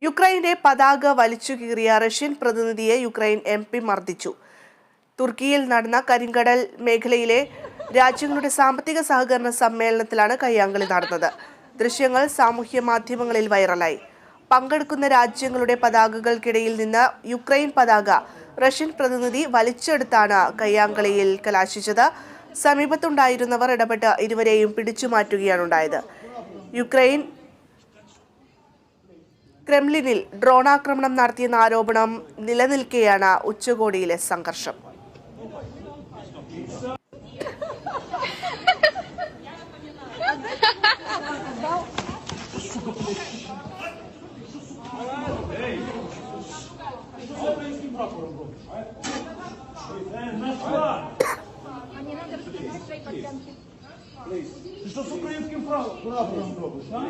യുക്രൈന്റെ പതാക വലിച്ചു കീറിയ റഷ്യൻ പ്രതിനിധിയെ യുക്രൈൻ MP മർദ്ദിച്ചു. തുർക്കിയിൽ നടന്ന കരിങ്കടൽ മേഖലയിലെ രാജ്യങ്ങളുടെ സാമ്പത്തിക സഹകരണ സമ്മേളനത്തിലാണ് കയ്യാങ്കളി നടന്നത്. ദൃശ്യങ്ങൾ സാമൂഹ്യ മാധ്യമങ്ങളിൽ വൈറലായി. പങ്കെടുക്കുന്ന രാജ്യങ്ങളുടെ പതാകകൾക്കിടയിൽ നിന്ന് യുക്രൈൻ പതാക റഷ്യൻ പ്രതിനിധി വലിച്ചെടുത്താണ് കയ്യാങ്കളിയിൽ കലാശിച്ചത്. സമീപത്തുണ്ടായിരുന്നവർ ഇടപെട്ട് ഇരുവരെയും പിടിച്ചുമാറ്റുകയാണുണ്ടായത്. യുക്രൈൻ ക്രെംലിനിൽ ഡ്രോണാക്രമണം നടത്തിയെന്ന ആരോപണം നിലനിൽക്കെയാണ് ഉച്ചകോടിയിലെ സംഘർഷം. Что с украинским прапором робиш, а?